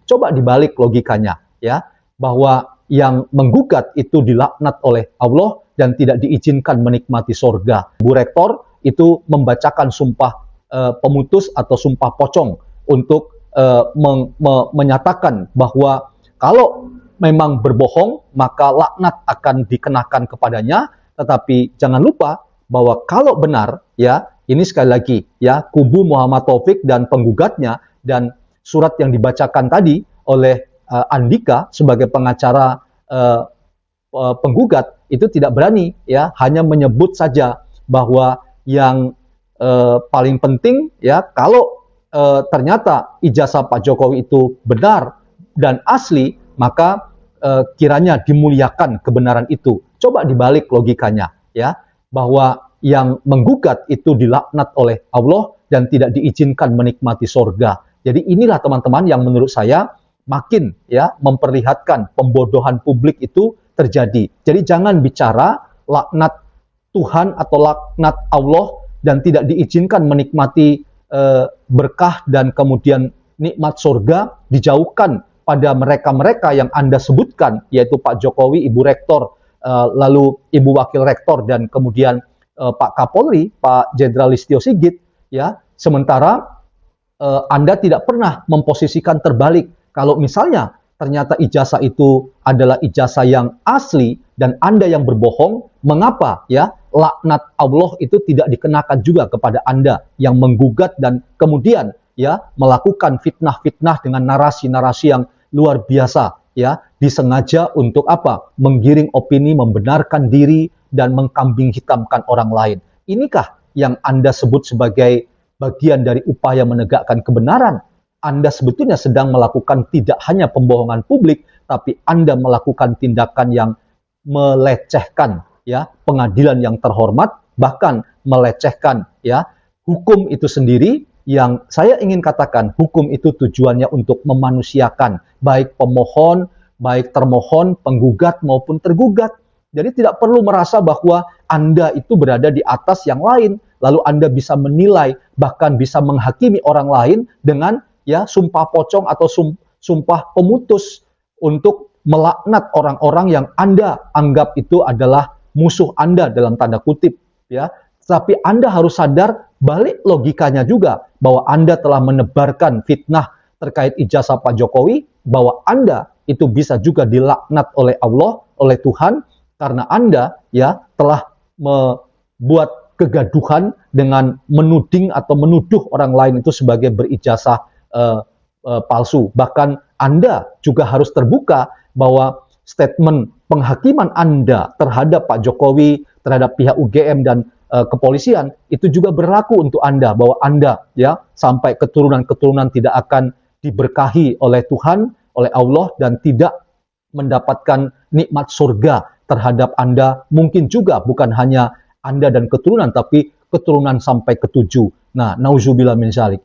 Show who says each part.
Speaker 1: Coba dibalik logikanya, ya, bahwa yang menggugat itu dilaknat oleh Allah dan tidak diizinkan menikmati sorga. Bu Rektor itu membacakan sumpah pemutus atau sumpah pocong untuk menyatakan bahwa kalau memang berbohong maka laknat akan dikenakan kepadanya, tetapi jangan lupa bahwa kalau benar, ya, ini sekali lagi, ya, kubu Muhammad Taufik dan penggugatnya dan surat yang dibacakan tadi oleh Andika sebagai pengacara penggugat itu tidak berani, ya, hanya menyebut saja bahwa yang paling penting, ya, kalau ternyata ijazah Pak Jokowi itu benar dan asli, maka kiranya dimuliakan kebenaran itu. Coba dibalik logikanya, ya, bahwa yang menggugat itu dilaknat oleh Allah dan tidak diizinkan menikmati sorga. Jadi inilah teman-teman yang menurut saya makin, ya, memperlihatkan pembodohan publik itu terjadi. Jadi jangan bicara laknat Tuhan atau laknat Allah dan tidak diizinkan menikmati berkah dan kemudian nikmat sorga, dijauhkan pada mereka-mereka yang Anda sebutkan, yaitu Pak Jokowi, Ibu Rektor, lalu Ibu Wakil Rektor, dan kemudian Pak Kapolri, Pak Jenderal Listio Sigit, ya. Sementara Anda tidak pernah memposisikan terbalik. Kalau misalnya ternyata ijazah itu adalah ijazah yang asli dan Anda yang berbohong, mengapa, ya, laknat Allah itu tidak dikenakan juga kepada Anda yang menggugat dan kemudian, ya, melakukan fitnah-fitnah dengan narasi-narasi yang luar biasa, ya, disengaja untuk apa? Menggiring opini, membenarkan diri dan mengkambing hitamkan orang lain. Inikah yang Anda sebut sebagai bagian dari upaya menegakkan kebenaran? Anda sebetulnya sedang melakukan tidak hanya pembohongan publik, tapi Anda melakukan tindakan yang melecehkan, ya, pengadilan yang terhormat, bahkan melecehkan, ya, hukum itu sendiri. Yang saya ingin katakan, hukum itu tujuannya untuk memanusiakan baik pemohon, baik termohon, penggugat maupun tergugat. Jadi tidak perlu merasa bahwa Anda itu berada di atas yang lain, lalu Anda bisa menilai, bahkan bisa menghakimi orang lain dengan, ya, sumpah pocong atau sumpah pemutus untuk melaknat orang-orang yang Anda anggap itu adalah musuh Anda dalam tanda kutip, ya. Tapi Anda harus sadar balik logikanya juga bahwa Anda telah menebarkan fitnah terkait ijazah Pak Jokowi, bahwa Anda itu bisa juga dilaknat oleh Allah, oleh Tuhan, karena Anda, ya, telah membuat kegaduhan dengan menuding atau menuduh orang lain itu sebagai berijazah palsu. Bahkan Anda juga harus terbuka bahwa statement penghakiman Anda terhadap Pak Jokowi, terhadap pihak UGM dan kepolisian itu juga berlaku untuk Anda, bahwa Anda, ya, sampai keturunan-keturunan tidak akan diberkahi oleh Tuhan, oleh Allah, dan tidak mendapatkan nikmat surga terhadap Anda. Mungkin juga bukan hanya Anda dan keturunan, tapi keturunan sampai ke-7. Nah, nauzubillah min dzalik.